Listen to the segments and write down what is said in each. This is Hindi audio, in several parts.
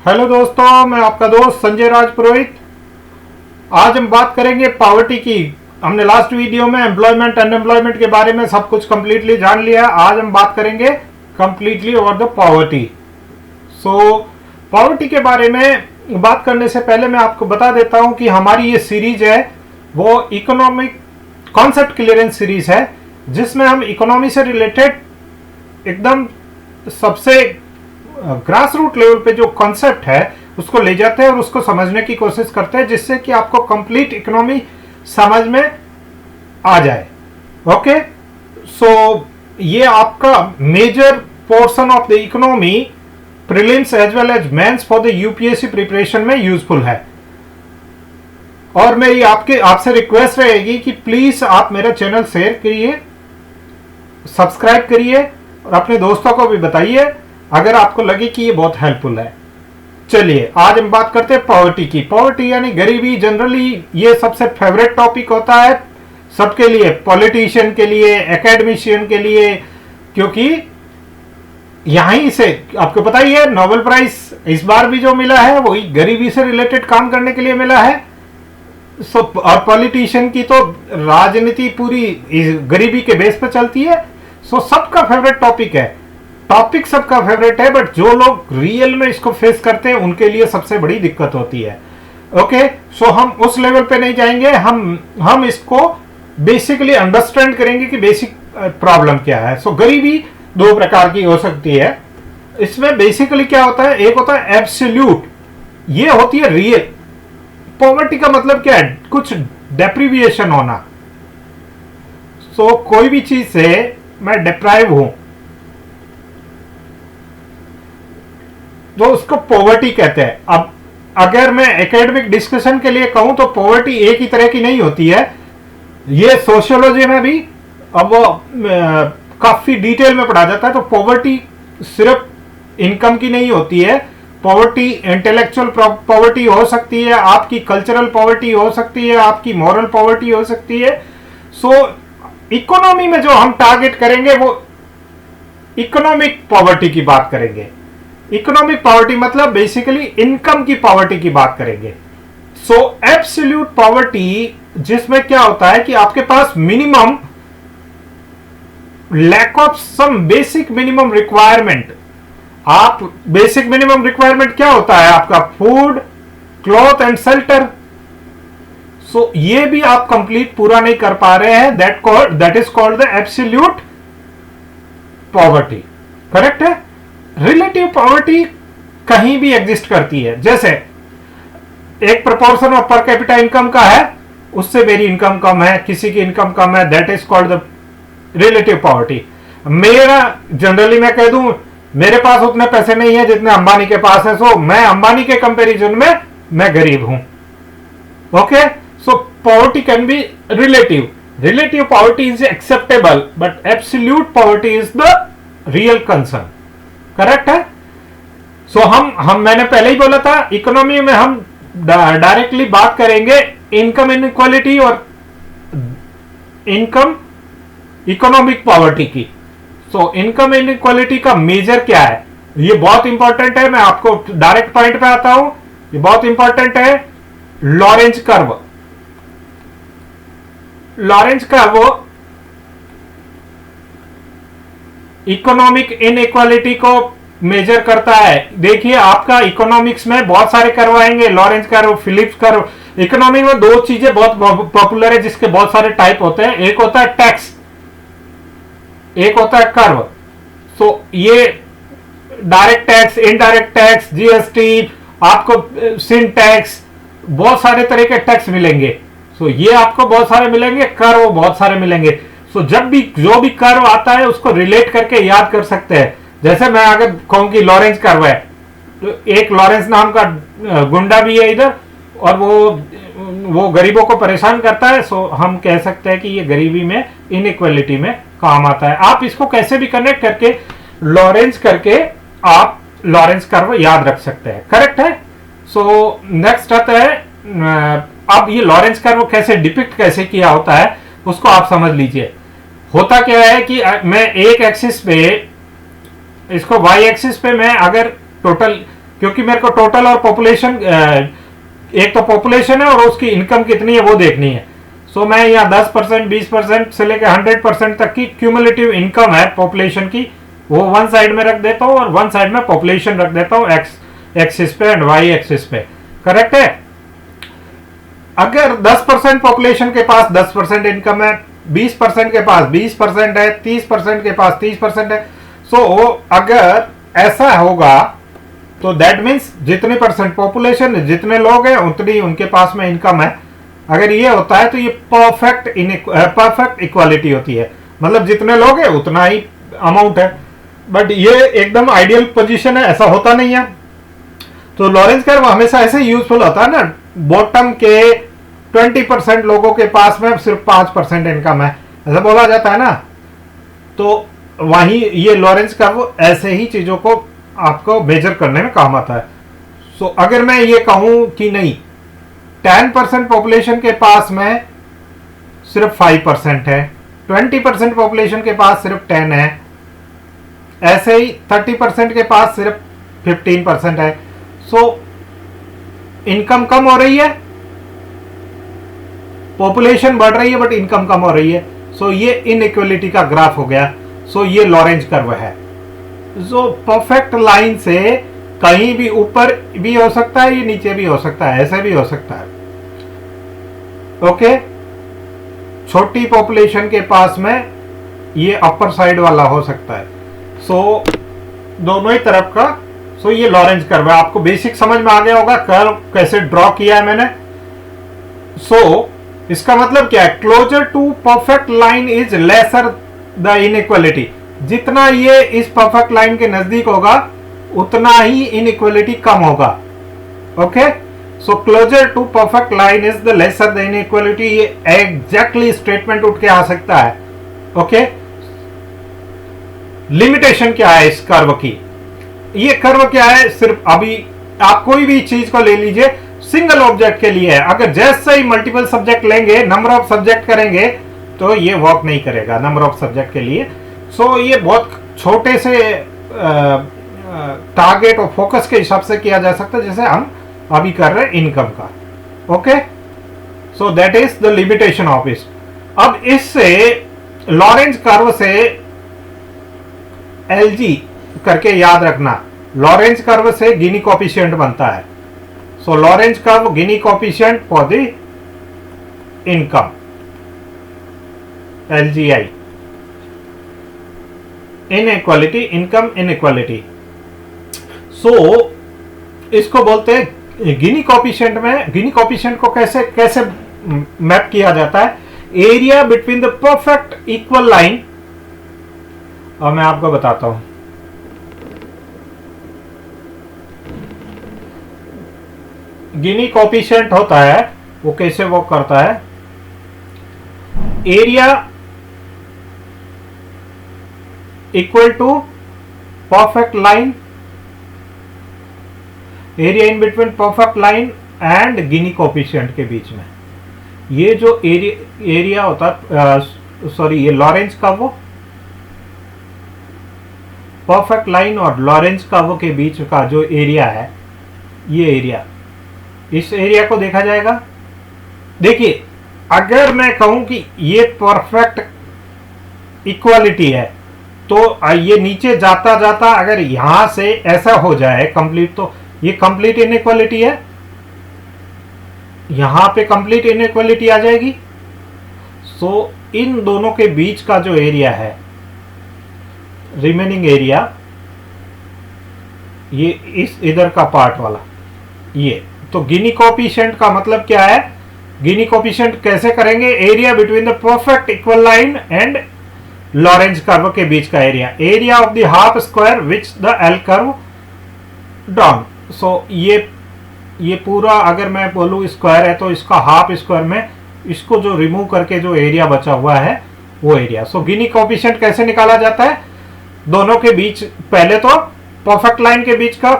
हेलो दोस्तों, मैं आपका दोस्त संजय राज पुरोहित। आज हम बात करेंगे पॉवर्टी की। हमने लास्ट वीडियो में एम्प्लॉयमेंट अनएम्प्लॉयमेंट के बारे में सब कुछ कंप्लीटली जान लिया। आज हम बात करेंगे completely over the poverty. Poverty के बारे में बात करने से पहले मैं आपको बता देता हूं कि हमारी ये सीरीज है वो इकोनॉमिक कॉन्सेप्ट क्लियरेंस सीरीज है, जिसमें हम इकोनॉमी से रिलेटेड एकदम सबसे ग्रास रूट लेवल पे जो कॉन्सेप्ट है उसको ले जाते हैं और उसको समझने की कोशिश करते हैं, जिससे कि आपको कंप्लीट इकोनॉमी समझ में आ जाए। ओके, ये आपका major portion of the economy prelims as well as mains for the UPSC preparation में यूजफुल है। और मेरी आपसे रिक्वेस्ट रहेगी कि प्लीज आप मेरा चैनल शेयर करिए, सब्सक्राइब करिए और अपने दोस्तों को भी बताइए अगर आपको लगे कि ये बहुत हेल्पफुल है। चलिए आज हम बात करते हैं पॉवर्टी की। पॉवर्टी यानी गरीबी, जनरली ये सबसे फेवरेट टॉपिक होता है सबके लिए, पॉलिटिशियन के लिए, एकेडमिशियन के लिए, क्योंकि यहीं से आपको पता ही है नोबेल प्राइज इस बार भी जो मिला है वही गरीबी से रिलेटेड काम करने के लिए मिला है। और पॉलिटिशियन की तो राजनीति पूरी गरीबी के बेस पर चलती है। सबका फेवरेट टॉपिक है, टॉपिक सबका फेवरेट है, बट जो लोग रियल में इसको फेस करते हैं उनके लिए सबसे बड़ी दिक्कत होती है। ओके, हम उस लेवल पे नहीं जाएंगे, हम इसको बेसिकली अंडरस्टैंड करेंगे कि बेसिक प्रॉब्लम क्या है। गरीबी दो प्रकार की हो सकती है। इसमें बेसिकली क्या होता है, एक होता है एब्सोल्यूट, ये होती है रियल। पॉवर्टी का मतलब क्या है, कुछ डेप्रीविएशन होना। कोई भी चीज से मैं डिप्राइव हूं तो उसको पॉवर्टी कहते हैं। अब अगर मैं एकेडमिक डिस्कशन के लिए कहूं तो पॉवर्टी एक ही तरह की नहीं होती है, ये सोशियोलॉजी में भी अब वो काफी डिटेल में पढ़ा जाता है। तो पॉवर्टी सिर्फ इनकम की नहीं होती है, पॉवर्टी इंटेलेक्चुअल पॉवर्टी हो सकती है, आपकी कल्चरल पॉवर्टी हो सकती है, आपकी मॉरल पॉवर्टी हो सकती है। इकोनॉमी में जो हम टारगेट करेंगे वो इकोनॉमिक पॉवर्टी की बात करेंगे। इकोनॉमिक पॉवर्टी मतलब बेसिकली इनकम की पॉवर्टी की बात करेंगे। एब्सोल्यूट पॉवर्टी जिसमें क्या होता है कि आपके पास minimum lack of some basic minimum requirement. आप बेसिक मिनिमम रिक्वायरमेंट क्या होता है आपका, फूड, क्लॉथ एंड शेल्टर। ये भी आप कंप्लीट पूरा नहीं कर पा रहे हैं, that is called the absolute poverty. Correct है। रिलेटिव पॉवर्टी कहीं भी एग्जिस्ट करती है, जैसे एक proportion of per capita income का है, उससे मेरी इनकम कम है, किसी की इनकम कम है, that is called the relative poverty. मेरा जनरली मैं कह दूं मेरे पास उतने पैसे नहीं है जितने अंबानी के पास है, मैं अंबानी के कंपैरिजन में मैं गरीब हूं। Okay, poverty can be relative. Relative poverty is acceptable but absolute poverty is the real concern. Correct है। हम मैंने पहले ही बोला था इकोनॉमी में हम डायरेक्टली बात करेंगे इनकम इनइक्वालिटी और इनकम इकोनॉमिक पॉवर्टी की। इनकम इनइक्वालिटी का मेजर क्या है, ये बहुत इंपॉर्टेंट है। मैं आपको डायरेक्ट पॉइंट पे आता हूं, ये बहुत इंपॉर्टेंट है। Lorentz curve, Lorentz curve economic inequality को मेजर करता है। देखिए आपका इकोनॉमिक्स में बहुत सारे कर्व आएंगे, Lorentz curve, Phillips curve. Economic में दो चीजें बहुत पॉपुलर है जिसके बहुत सारे टाइप होते हैं, एक होता है टैक्स, एक होता है कर्व। ये direct tax, indirect tax, GST, आपको सिन टैक्स, बहुत सारे तरह के टैक्स मिलेंगे। ये आपको बहुत सारे मिलेंगे, कर्व बहुत सारे मिलेंगे। जब भी जो भी कर्व आता है उसको रिलेट करके याद कर सकते हैं। जैसे मैं अगर कहूं कि लॉरेंज कर्व है, तो एक लॉरेंस नाम का गुंडा भी है इधर और वो गरीबों को परेशान करता है। हम कह सकते हैं कि ये गरीबी में, इनइक्वालिटी में काम आता है। आप इसको कैसे भी कनेक्ट करके लॉरेंज करके आप लॉरेंज कर्व याद रख सकते हैं। करेक्ट है। नेक्स्ट आता है, अब ये लॉरेंज कर्व कैसे डिपिक्ट कैसे किया होता है उसको आप समझ लीजिए। होता क्या है कि मैं एक एक्सिस पे, इसको वाई एक्सिस पे मैं अगर टोटल क्योंकि मेरे को टोटल और पॉपुलेशन, एक तो पॉपुलेशन है और उसकी इनकम कितनी है वो देखनी है। सो मैं यहाँ 10%, 20% से लेकर 100% तक की क्यूमुलेटिव इनकम है पॉपुलेशन की, वो वन साइड में रख देता हूँ और वन साइड में पॉपुलेशन रख देता हूँ एक्स एक्सिस पे एंड वाई एक्सिस पे। करेक्ट है? अगर 10% पॉपुलेशन के पास 10% इनकम है, 20% के पास 20% है, 30% के पास 30% है, सो अगर ऐसा होगा तो दैट मीन्स जितने परसेंट पॉपुलेशन, जितने लोग हैं उतनी उनके पास में इनकम है। अगर ये होता है तो ये परफेक्ट इक्वालिटी होती है, मतलब जितने लोग हैं उतना ही अमाउंट है। बट ये एकदम आइडियल पोजीशन है, ऐसा होता नहीं है। तो लॉरेंस कर्व हमेशा ऐसे यूजफुल होता है ना, बॉटम के 20% लोगों के पास में सिर्फ 5% इनकम है, ऐसा बोला जाता है ना। तो वहीं ये लॉरेंस कर्व ऐसे ही चीजों को आपको मेजर करने में काम आता है। सो अगर मैं ये कहूं कि नहीं 10% पॉपुलेशन के पास में सिर्फ 5% है, 20% पॉपुलेशन के पास सिर्फ 10 है, ऐसे ही 30% के पास सिर्फ 15% है, सो इनकम कम हो रही है, पॉपुलेशन बढ़ रही है बट इनकम कम हो रही है। सो ये इनइक्वालिटी का ग्राफ हो गया। सो ये लॉरेंज कर्व है। जो परफेक्ट लाइन से कहीं भी ऊपर भी हो सकता है, ये नीचे भी हो सकता है, ऐसे भी हो सकता है। ओके, छोटी पॉपुलेशन के पास में ये अपर साइड वाला हो सकता है। सो दोनों ही तरफ का। सो ये लॉरेंज कर्व है। आपको बेसिक समझ में आ गया होगा कर्व कैसे ड्रॉ किया है मैंने। सो इसका मतलब क्या है? Closer to perfect line is lesser the inequality. जितना ये इस परफेक्ट लाइन के नजदीक होगा उतना ही इनइक्वालिटी कम होगा। Okay, so closer to perfect line is the lesser the inequality. ये एग्जैक्टली स्टेटमेंट उठ के आ सकता है। ओके, लिमिटेशन क्या है इस कर्व की? ये कर्व क्या है? सिर्फ अभी आप कोई भी चीज को ले लीजिए, सिंगल ऑब्जेक्ट के लिए है। अगर जैसे ही मल्टीपल सब्जेक्ट लेंगे, नंबर ऑफ सब्जेक्ट करेंगे, तो ये वर्क नहीं करेगा नंबर ऑफ सब्जेक्ट के लिए। सो ये बहुत छोटे से टारगेट और फोकस के हिसाब से किया जा सकता है, जैसे हम अभी कर रहे हैं इनकम का। Okay, so that is the limitation of it. अब इससे लॉरेंज कर्व से एलजी करके याद रखना, लॉरेंज कर्व से गिनी कोएफिशिएंट बनता है। So Lorenz curve Gini coefficient for the income, LGI, inequality, income inequality. So इसको बोलते हैं गिनी कोएफिशिएंट में। गिनी कोएफिशिएंट को कैसे कैसे मैप किया जाता है? Area between the perfect equal line, और मैं आपको बताता हूं। गिनी कोएफिशिएंट होता है, वो कैसे वर्क करता है? Area equal to perfect line, area in between perfect line and Gini coefficient के बीच में। ये जो एरिया होता है, सॉरी, ये लॉरेंज कर्व, परफेक्ट लाइन और लॉरेंज कर्व के बीच का जो एरिया है, ये एरिया, इस एरिया को देखा जाएगा। देखिए, अगर मैं कहूं कि ये परफेक्ट इक्वालिटी है, तो ये नीचे जाता जाता अगर यहां से ऐसा हो जाए कंप्लीट, तो ये कंप्लीट इनइक्वालिटी है, यहां पे कंप्लीट इनइक्वालिटी आ जाएगी। सो इन दोनों के बीच का जो एरिया है, रिमेनिंग एरिया, ये इस इधर का पार्ट वाला, ये तो गिनी कोएफिशिएंट का मतलब क्या है? गिनी कोएफिशिएंट कैसे करेंगे? Area between the perfect equal line and Lorenz curve के बीच का area, area of the half square which the L curve drawn. So ये पूरा अगर मैं बोलूं स्क्वायर है, तो इसका हाफ स्क्वायर में इसको जो रिमूव करके जो एरिया बचा हुआ है वो एरिया। सो गिनी कोएफिशिएंट कैसे निकाला जाता है? दोनों के बीच, पहले तो परफेक्ट लाइन के बीच का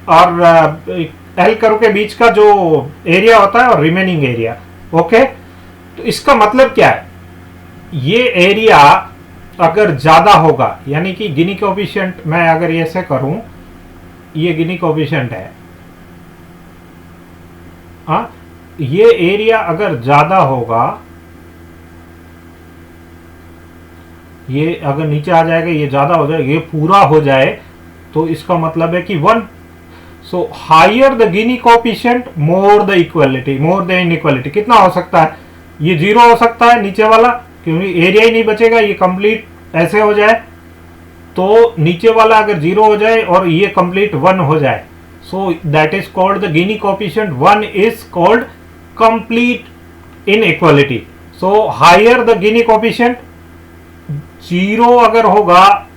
और एल कर्व के बीच का जो एरिया होता है और रिमेनिंग एरिया। ओके, तो इसका मतलब क्या है? ये एरिया अगर ज्यादा होगा, यानी कि गिनी कोएफिशिएंट मैं अगर ऐसे करूं, ये गिनी कोफिशिएंट है। हाँ, ये एरिया अगर ज्यादा होगा, ये अगर नीचे आ जाएगा, ये ज्यादा हो जाए, ये पूरा हो जाए, तो इसका मतलब है कि 1। So higher the Gini coefficient more the equality, more the inequality. कितना हो सकता है? ये 0 हो सकता है नीचे वाला, क्योंकि एरिया ही नहीं बचेगा, ये कंप्लीट ऐसे हो जाए। तो नीचे वाला अगर 0 हो जाए और ये कंप्लीट 1 हो जाए, so that is called the Gini coefficient 1 is called complete inequality. So higher the Gini coefficient, 0 अगर होगा,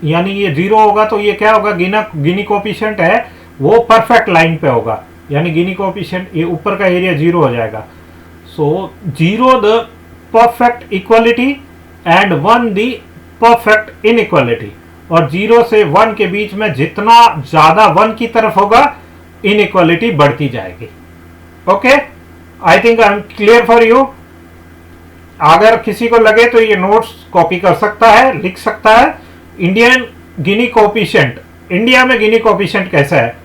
यानी ये 0 होगा, तो ये क्या होगा? गिनी कोफिशिएंट है वो परफेक्ट लाइन पे होगा, यानी गिनी कोफिशिएंट, ये ऊपर का एरिया 0 हो जाएगा। सो 0 the perfect equality and 1 the perfect inequality. और 0 से 1 के बीच में जितना ज्यादा 1 की तरफ होगा, इनइक्वालिटी बढ़ती जाएगी। Okay, I think I am clear for you. अगर किसी को लगे तो ये नोट्स कॉपी कर सकता है, लिख सकता है। इंडियन गिनी कोफिशिएंट, इंडिया में गिनी कोफिशिएंट कैसा है?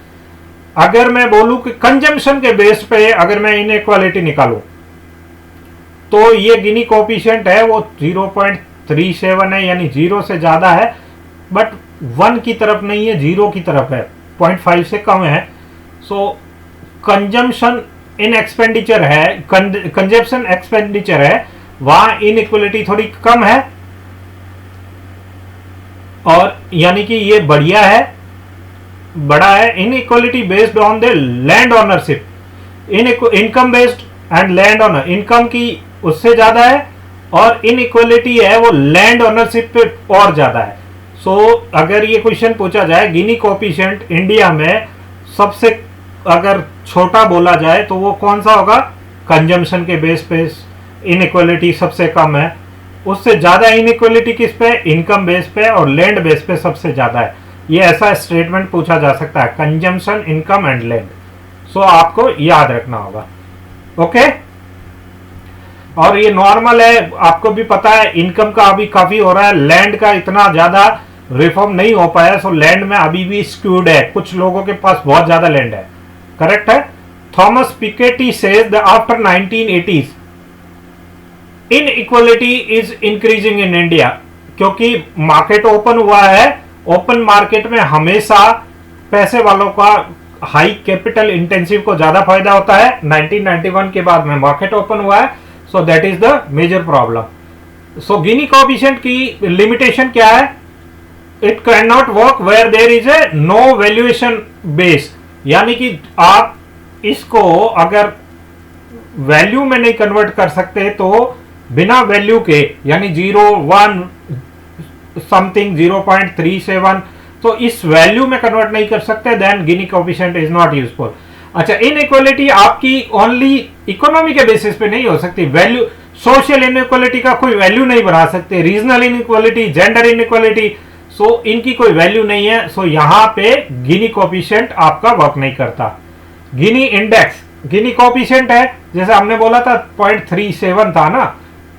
अगर मैं बोलूं कि कंजम्पशन के बेस पे अगर मैं इनइक्वालिटी निकालूं, तो ये गिनी कोफिशिएंट है वो 0.37 है, यानी 0 से ज्यादा है, बट 1 की तरफ नहीं है, 0 की तरफ है, 0.5 से कम है। सो कंजम्पशन इन एक्सपेंडिचर है, कंजम्पशन एक्सपेंडिचर है, वहां इनइक्वालिटी थोड़ी कम है, और यानी कि ये बढ़िया है, बड़ा है। Inequality based on the land ownership, income based and land owner, income की उससे ज्यादा है, और इनइक्वालिटी है वो लैंड ओनरशिप पे और ज्यादा है। सो अगर ये क्वेश्चन पूछा जाए गिनी कोफिशिएंट इंडिया में सबसे अगर छोटा बोला जाए तो वो कौन सा होगा? कंजम्पशन के बेस पे इनइक्वालिटी सबसे कम है, उससे ज्यादा इनइक्वालिटी किस पे? इनकम बेस पे और लैंड बेस पे सबसे ज्यादा है। ये ऐसा स्टेटमेंट पूछा जा सकता है, कंजम्पशन, इनकम एंड लैंड। सो आपको याद रखना होगा। ओके, और ये नॉर्मल है, आपको भी पता है इनकम का अभी काफी हो रहा है, लैंड का इतना ज्यादा रिफॉर्म नहीं हो पाया। सो लैंड में अभी भी स्क्यूड है, कुछ लोगों के पास बहुत ज्यादा लैंड है। करेक्ट है। Thomas Piketty says the after 1980s inequality is increasing in India, क्योंकि मार्केट ओपन हुआ है। ओपन मार्केट में हमेशा पैसे वालों का, हाई कैपिटल इंटेंसिव को ज्यादा फायदा होता है। 1991 के बाद में मार्केट ओपन हुआ है, so that is the major problem. So Gini coefficient की लिमिटेशन क्या है? It can not work where there is a no valuation base, यानी कि आप इसको अगर वैल्यू में नहीं कन्वर्ट कर सकते, तो बिना वैल्यू के, यानी 0, 1 समथिंग 0.37, तो इस वैल्यू में कन्वर्ट नहीं कर सकते, then Gini coefficient is not useful. अच्छा, इनइक्वालिटी आपकी ओनली इकोनॉमी के बेसिस पे नहीं हो सकती, वैल्यू, सोशल इनइक्वालिटी का कोई वैल्यू नहीं बना सकते, रीजनल इनइक्वालिटी, जेंडर इनइक्वालिटी, सो इनकी कोई वैल्यू नहीं है। सो यहां पे गिनी कोफिशिएंट आपका वर्क नहीं करता। गिनी इंडेक्स, गिनी कोफिशिएंट है, जैसे हमने बोला था 0.37 था ना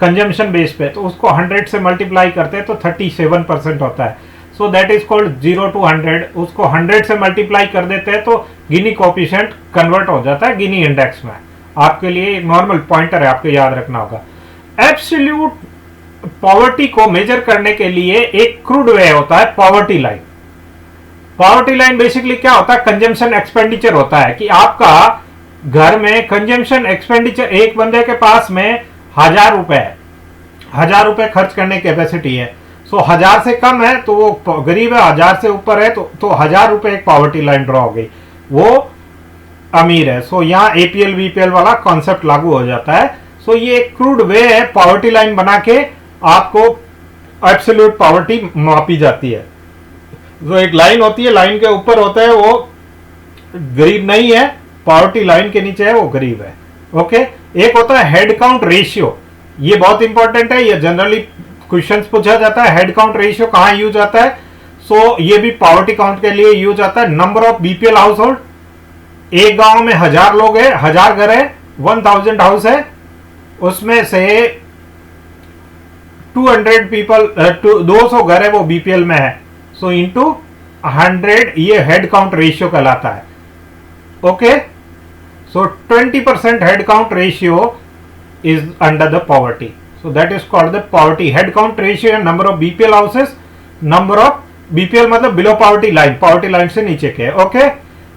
कंजम्पशन बेस पे, तो उसको 100 से मल्टीप्लाई करते हैं तो 37% होता है। So that is called 0 to 100, उसको 100 से मल्टीप्लाई कर देते हैं तो गिनी कोफिशिएंट कन्वर्ट हो जाता है गिनी इंडेक्स में। आपके लिए नॉर्मल पॉइंटर है, आपको याद रखना होगा। एब्सोल्यूट पॉवर्टी को मेजर करने के लिए एक क्रूड वे होता है poverty line. Poverty line basically क्या होता है? कंजम्पशन एक्सपेंडिचर होता है, कि आपका घर में कंजम्पशन एक्सपेंडिचर, एक बंदे के पास में 1000 रुपए है, 1000 रुपए खर्च करने की कैपेसिटी है। सो 1000 से कम है तो वो गरीब है, 1000 से ऊपर है तो 1000 रुपए एक पॉवर्टी लाइन ड्रॉ हो गई, वो अमीर है। सो यहाँ एपीएल बीपीएल वाला कॉन्सेप्ट लागू हो जाता है। सो ये एक क्रूड वे है, पॉवर्टी लाइन बना के आपको एब्सोल्यूट पॉवर्टी मापी जाती है। जो एक लाइन होती है, लाइन के ऊपर होता है वो गरीब नहीं है, पॉवर्टी लाइन के नीचे है वो गरीब है। ओके, एक होता है हेड काउंट रेशियो, ये बहुत इंपॉर्टेंट है, ये जनरली क्वेश्चंस पूछा जाता है। हेड काउंट रेशियो कहां यूज आता है? सो ये भी पॉवर्टी काउंट के लिए यूज आता है। Number of BPL house hold, एक गांव में 1000 लोग है, 1000 घर है, 1000 हाउस है, उसमें से 200 पीपल, 200 घर है वो बीपीएल में है। सो इंटू 100 ये हेड काउंट रेशियो कहलाता है. Okay, so 20% head count ratio is under the poverty. So that is called the poverty. Head count ratio and number of BPL houses, number of BPL मतलब below poverty line, poverty line से नीचे के. Okay,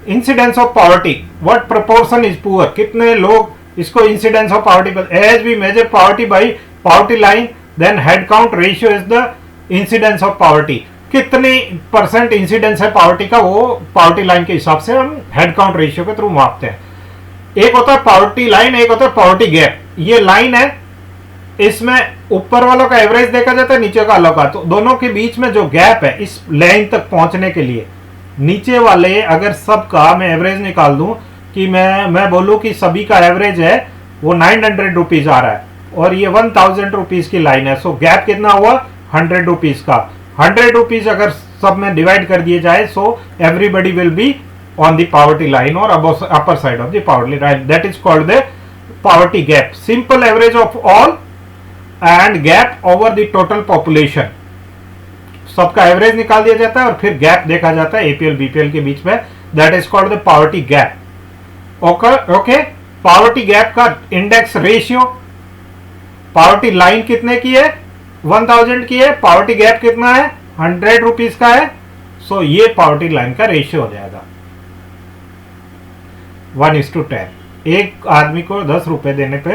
incidence of poverty, what proportion is poor, कितने लोग इसको incidence of poverty, as we measure poverty by poverty line, then head count ratio is the incidence of poverty. कितने परसेंट इंसिडेंस है पॉवर्टी का, वो पॉवर्टी लाइन के हिसाब से हम हेड काउंट रेशियो के थ्रू मापते हैं. एक होता है पॉवर्टी लाइन, एक होता है पॉवर्टी गैप. ये लाइन है, इसमें ऊपर वालों का एवरेज देखा जाता है, नीचे वालों का. तो दोनों के बीच में जो गैप है इस लाइन तक पहुंचने के लिए, नीचे वाले अगर सबका मैं एवरेज निकाल दूं कि मैं बोलूं कि सभी का एवरेज है वो 900 रुपीज आ रहा है और ये 1000 रुपीज की लाइन है. सो गैप कितना हुआ 100 रुपीज का. 100 रुपीज अगर सब में डिवाइड कर दिए जाए, so everybody will be on the poverty line or above upper side of the poverty line. That is called the poverty gap. Simple average of all and gap over the total population. सबका एवरेज निकाल दिया जाता है और फिर गैप देखा जाता है एपीएल बीपीएल के बीच में. That is called the poverty gap. Okay, poverty gap का इंडेक्स रेशियो, पॉवर्टी लाइन कितने की है 1000 की है, पॉवर्टी गैप कितना है 100 रुपीज का है. सो ये पॉवर्टी लाइन का रेशियो हो जाएगा 1:10. एक आदमी को 10 रुपए देने पे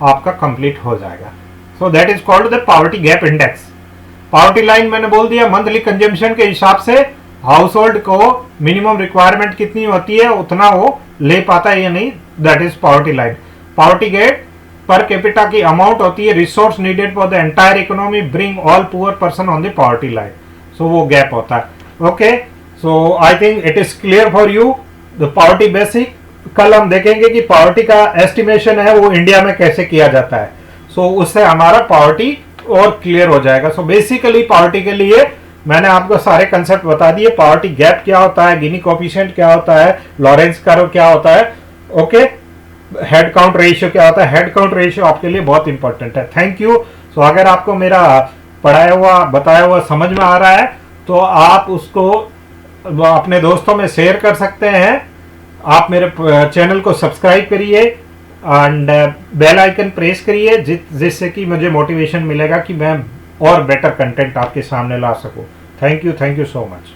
आपका कंप्लीट हो जाएगा. सो that is called the poverty gap index. Poverty line मैंने बोल दिया मंथली कंजम्पशन के हिसाब से हाउस होल्ड को मिनिमम रिक्वायरमेंट कितनी होती है उतना वो ले पाता है या नहीं, that is poverty line. Poverty gap per capita की अमाउंट होती है resource needed for the entire economy bring all poor person on the poverty line. So वो गैप होता है. Okay, so I think it is clear for you the poverty basic. कल हम देखेंगे कि पॉवर्टी का एस्टिमेशन है वो इंडिया में कैसे किया जाता है. सो उससे हमारा पॉवर्टी और क्लियर हो जाएगा. सो बेसिकली पॉवर्टी के लिए मैंने आपको सारे कंसेप्ट बता दिए. पॉवर्टी गैप क्या होता है, गिनी कोफिशिएंट क्या होता है, लॉरेंस कर्व क्या होता है, ओके, हेड काउंट रेशियो क्या होता है. हेड काउंट रेशियो आपके लिए बहुत इंपॉर्टेंट है. Thank you. सो अगर आपको मेरा पढ़ाया हुआ बताया हुआ समझ में आ रहा है तो आप उसको अपने दोस्तों में शेयर कर सकते हैं. आप मेरे चैनल को सब्सक्राइब करिए एंड बेल आइकन प्रेस करिए जिससे कि मुझे मोटिवेशन मिलेगा कि मैं और बेटर कंटेंट आपके सामने ला सकूं. Thank you so much.